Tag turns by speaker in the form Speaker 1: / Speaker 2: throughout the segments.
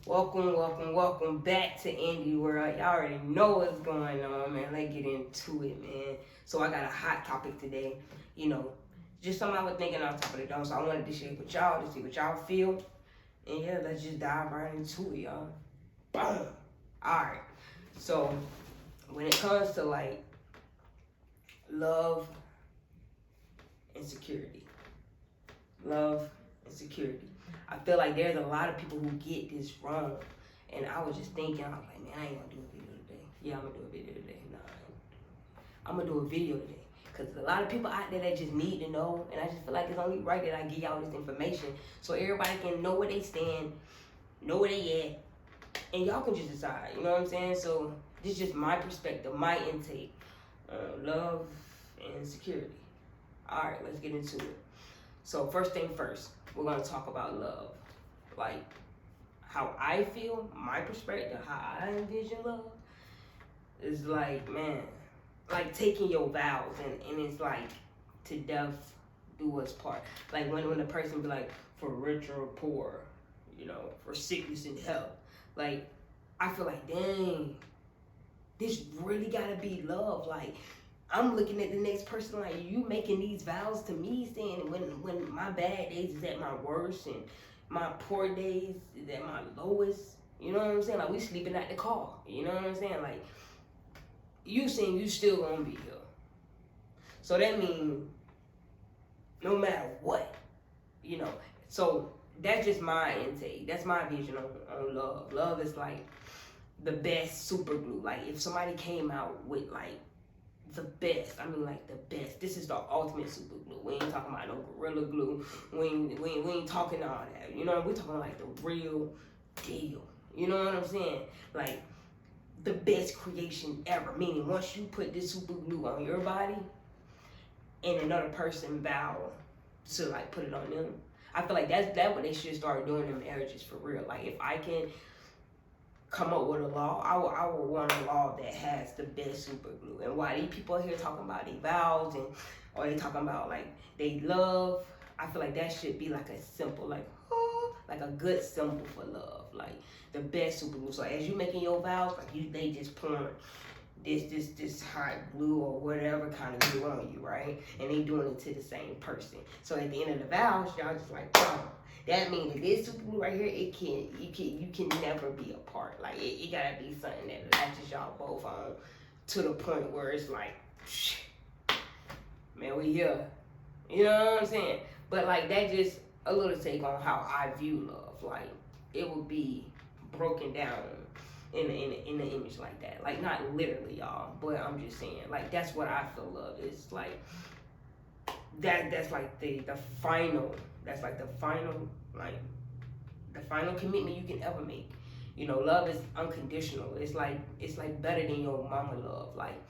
Speaker 1: Welcome back to Indie World. Y'all already know what's going on, man. Let's get into it, man. So I got a hot topic today. You know, just something I was thinking on top of the dome. So I wanted to share with y'all to see what y'all feel. And yeah, let's just dive right into it, y'all. Boom. Alright. So when it comes to like love and security. Love and security. I feel like there's a lot of people who get this wrong. And I was just thinking, I was like, man, I ain't gonna do a video today. Yeah, I'm gonna do a video today. Nah, I'm gonna do a video today. Because a lot of people out there that just need to know. And I just feel like it's only right that I give y'all this information so everybody can know where they stand, know where they at, and y'all can just decide. You know what I'm saying? So this is just my perspective, my intake. Love and security. Alright, let's get into it. So first thing first, we're gonna talk about love. Like how I feel, my perspective, how I envision love is like, man, like taking your vows and it's like to death do us part. Like when the person be like, for rich or poor, you know, for sickness and health. Like I feel like, dang, this really gotta be love. Like I'm looking at the next person like, you making these vows to me, saying when my bad days is at my worst and my poor days is at my lowest. You know what I'm saying? Like we sleeping at the car. You know what I'm saying? Like you saying you still gonna be here. So that means no matter what, you know. So that's just my intake. That's my vision on love. Love is like the best super glue. Like if somebody came out with like the best. I mean, like the best. This is the ultimate super glue. We ain't talking about no gorilla glue. We ain't talking all that. You know, we talking like the real deal. You know what I'm saying? Like the best creation ever. Meaning, once you put this super glue on your body, and another person vow to like put it on them, I feel like that's what they should start doing in marriages for real. Like if I can come up with a law, I would want a law that has the best super glue. And why these people here talking about their vows and or they talking about like they love, I feel like that should be like a simple like a good symbol for love, like the best super glue. So as you making your vows, like they just pouring this hot glue or whatever kind of glue on you, right? And they doing it to the same person. So at the end of the vows, y'all just like, oh, that means that this super glue right here, you can never be apart. Like it gotta be something that latches y'all both on to the point where it's like, man, we here. You know what I'm saying? But like that just a little take on how I view love. Like it would be broken down in the image like that. Like not literally, y'all, but I'm just saying, like that's what I feel love is. Like that's like the final, that's like the final, like the final commitment you can ever make. You know, love is unconditional. It's like better than your mama love. Like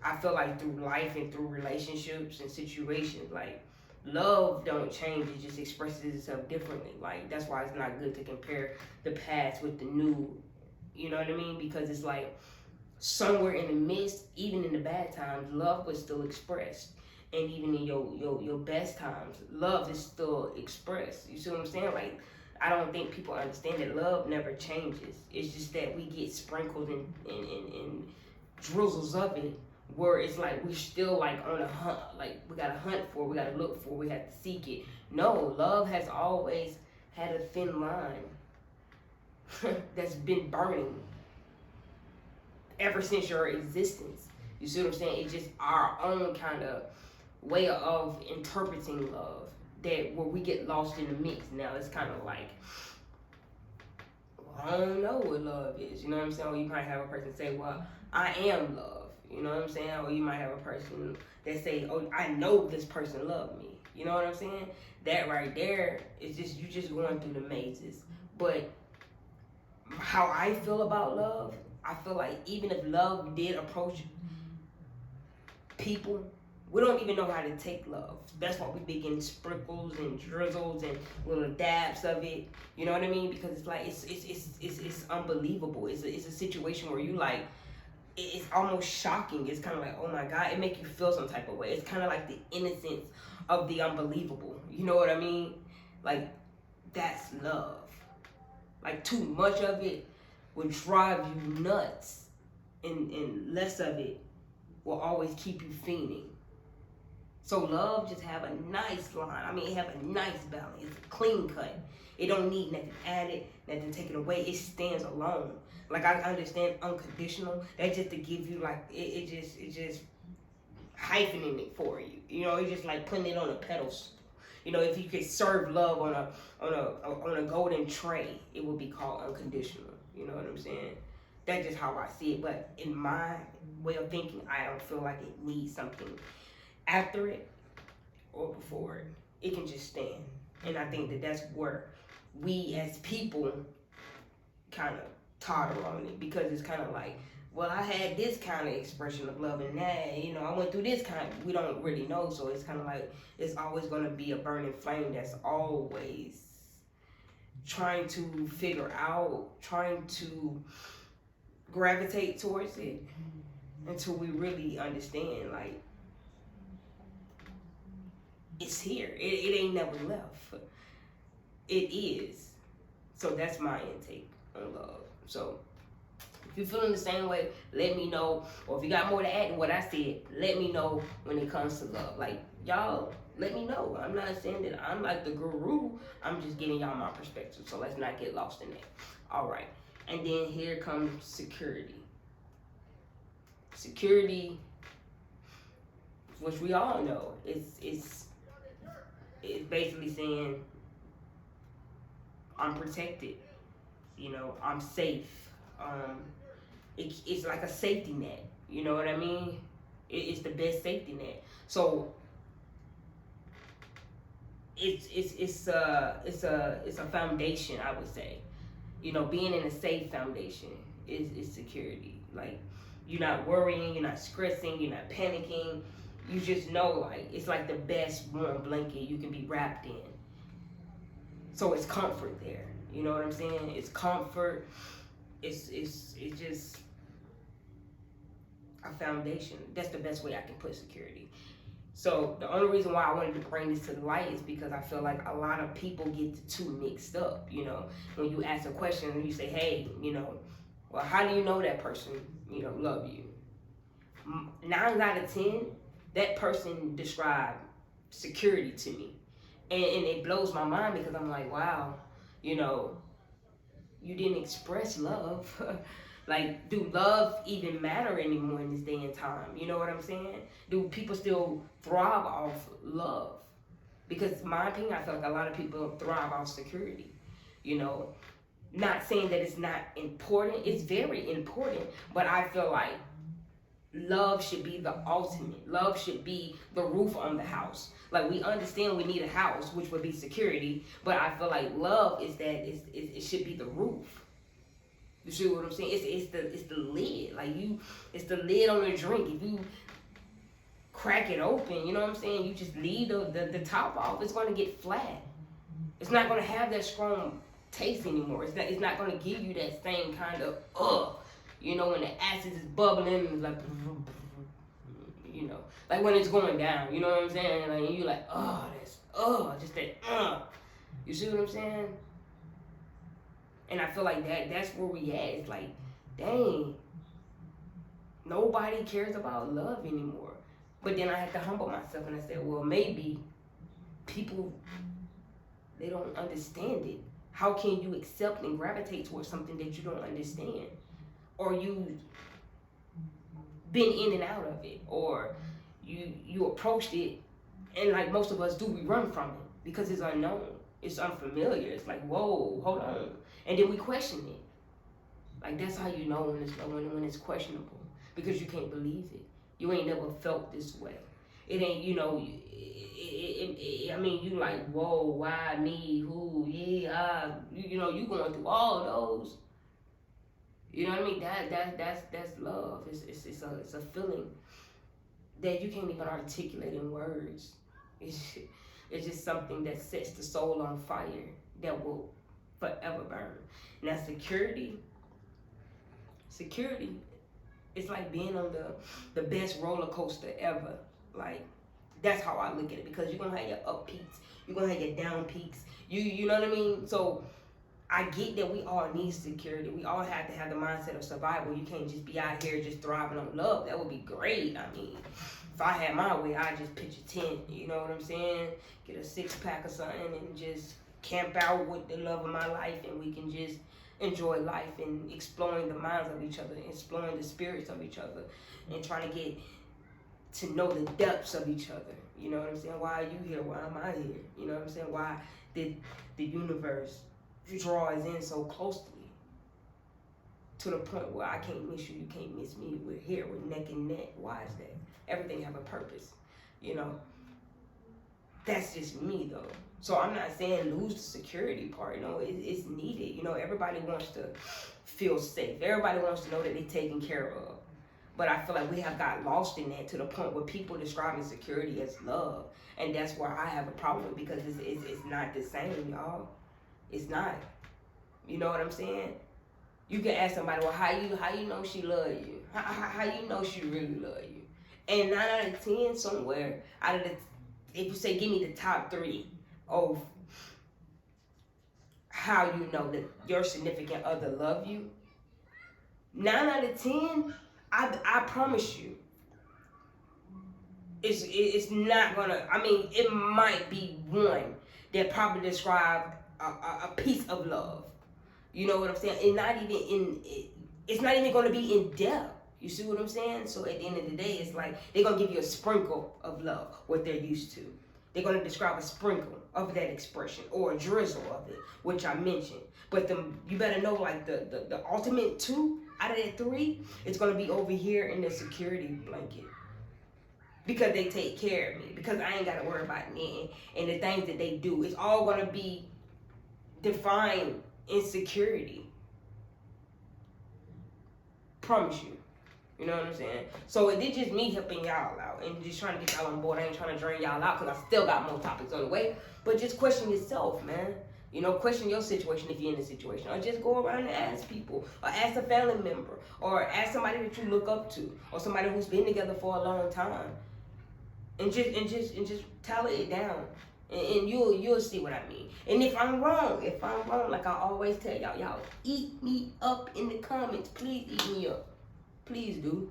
Speaker 1: I feel like through life and through relationships and situations, like love don't change, it just expresses itself differently. Like that's why it's not good to compare the past with the new. You know what I mean? Because it's like somewhere in the midst, even in the bad times, love was still expressed. And even in your best times, love is still expressed. You see what I'm saying? Like, I don't think people understand that love never changes. It's just that we get sprinkled and drizzles of it, where it's like we still like on a hunt. Like we gotta hunt for, we gotta look for, we have to seek it. No, love has always had a thin line that's been burning ever since your existence. You see what I'm saying? It's just our own kind of way of interpreting love that where we get lost in the mix. Now it's kind of like, well, I don't know what love is. You know what I'm saying? Or you might have a person say, well, I am love. You know what I'm saying? Or you might have a person that say, oh, I know this person loved me. You know what I'm saying? That right there is just, you just going through the mazes. But how I feel about love, I feel like even if love did approach people, we don't even know how to take love. That's why we be getting sprinkles and drizzles and little dabs of it. You know what I mean? Because it's like it's unbelievable. It's a situation where you like, it's almost shocking. It's kind of like, oh my God, it make you feel some type of way. It's kind of like the innocence of the unbelievable. You know what I mean? Like that's love. Like too much of it will drive you nuts, and less of it will always keep you fiending. So love just have a nice line. I mean, it have a nice balance. It's a clean cut. It don't need nothing added, nothing taken away. It stands alone. Like I understand unconditional. That's just to give you like it just hyphening it for you. You know, it's just like putting it on a pedestal. You know, if you could serve love on a golden tray, it would be called unconditional. You know what I'm saying? That's just how I see it. But in my way of thinking, I don't feel like it needs something after it or before it. It can just stand. And I think that that's where we as people kind of totter on it, because it's kind of like, well, I had this kind of expression of love, and that, you know, I went through this kind of, we don't really know. So it's kind of like, it's always going to be a burning flame that's always trying to figure out, trying to gravitate towards it until we really understand, like, it's here. It ain't never left. It is. So that's my intake on love. So if you're feeling the same way, let me know. Or if you got more to add than what I said, let me know when it comes to love. Like, y'all, let me know. I'm not saying that I'm like the guru. I'm just giving y'all my perspective. So let's not get lost in that. All right. And then here comes security. Security, which we all know, it's basically saying I'm protected. You know, I'm safe. It's like a safety net. You know what I mean? It's the best safety net. So it's a foundation, I would say. You know, being in a safe foundation is security. Like, you're not worrying, you're not stressing, you're not panicking. You just know, like, it's like the best warm blanket you can be wrapped in. So it's comfort there. You know what I'm saying? It's comfort. It's just a foundation. That's the best way I can put security. So the only reason why I wanted to bring this to the light is because I feel like a lot of people get the two mixed up. You know, when you ask a question and you say, hey, you know, well, how do you know that person, you know, love you? 9 out of 10, that person described security to me. And it blows my mind, because I'm like, wow, you know, you didn't express love. Like, do love even matter anymore in this day and time? You know what I'm saying? Do people still thrive off love? Because in my opinion, I feel like a lot of people thrive off security. You know, not saying that it's not important. It's very important. But I feel like love should be the ultimate. Love should be the roof on the house. Like, we understand we need a house, which would be security, but I feel like love is that it should be the roof. You see what I'm saying? It's the lid. Like, it's the lid on a drink. If you crack it open, you know what I'm saying? You just leave the top off, it's gonna get flat. It's not gonna have that strong taste anymore. It's not gonna give you that same kind of you know, when the acid is bubbling, and like, you know, like when it's going down, you know what I'm saying? Like, you're like, that's, just that, you see what I'm saying? And I feel like that's where we at. It's like, dang, nobody cares about love anymore. But then I had to humble myself, and I said, well, maybe people, they don't understand it. How can you accept and gravitate towards something that you don't understand? Or you been in and out of it, or you approached it, and like most of us do, we run from it because it's unknown, it's unfamiliar. It's like, whoa, hold on, and then we question it. Like, that's how you know when it's questionable, because you can't believe it. You ain't never felt this way. It ain't, you know. I mean, you like, whoa, why me? Who? Yeah, you know, you going through all those. You know what I mean? That's love. It's a feeling that you can't even articulate in words. It's just something that sets the soul on fire, that will forever burn. Now, security, it's like being on the best roller coaster ever. Like, that's how I look at it, because you're gonna have your up peaks, you're gonna have your down peaks. You know what I mean? So I get that we all need security. We all have to have the mindset of survival. You can't just be out here just thriving on love. That would be great. I mean, if I had my way, I'd just pitch a tent. You know what I'm saying? Get a 6-pack or something and just camp out with the love of my life, and we can just enjoy life and exploring the minds of each other, exploring the spirits of each other, and trying to get to know the depths of each other. You know what I'm saying? Why are you here? Why am I here? You know what I'm saying? Why did the universe draw us in so closely to the point where I can't miss you, you can't miss me? We're here, we're neck and neck. Why is that? Everything have a purpose, you know. That's just me though. So I'm not saying lose the security part. You know, it's needed. You know, everybody wants to feel safe. Everybody wants to know that they're taken care of. But I feel like we have got lost in that to the point where people describing security as love, and that's where I have a problem with, because it's not the same, y'all. It's not. You know what I'm saying? You can ask somebody, well, how you know she love you? How you know she really love you? And 9 out of 10, somewhere out of the, if you say give me the top 3 of how you know that your significant other love you, 9 out of 10, I promise you, it's not gonna. I mean, it might be one that probably describe a piece of love. You know what I'm saying? And not even it's not even gonna be in depth. You see what I'm saying? So at the end of the day, it's like they're gonna give you a sprinkle of love, what they're used to. They're gonna describe a sprinkle of that expression or a drizzle of it, which I mentioned. But you better know, like the ultimate 2 out of that 3, it's gonna be over here in the security blanket. Because they take care of me. Because I ain't gotta worry about me and the things that they do. It's all gonna be defined in security. Promise you. You know what I'm saying? So it's just me helping y'all out and just trying to get y'all on board. I ain't trying to drain y'all out, because I still got more topics on the way. But just question yourself, man. You know, question your situation if you're in the situation. Or just go around and ask people. Or ask a family member. Or ask somebody that you look up to. Or somebody who's been together for a long time. And just tally it down. And you'll see what I mean. And if I'm wrong, like I always tell y'all eat me up in the comments. Please eat me up. Please do.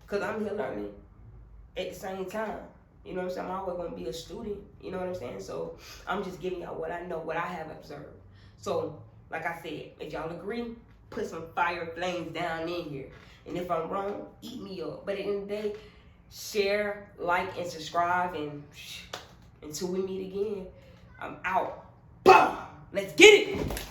Speaker 1: Because I'm here learning at the same time. You know what I'm saying? I'm always going to be a student. You know what I'm saying? So I'm just giving y'all what I know, what I have observed. So, like I said, if y'all agree, put some fire flames down in here. And if I'm wrong, eat me up. But at the end of the day, share, like, and subscribe. And until we meet again, I'm out. Boom! Let's get it!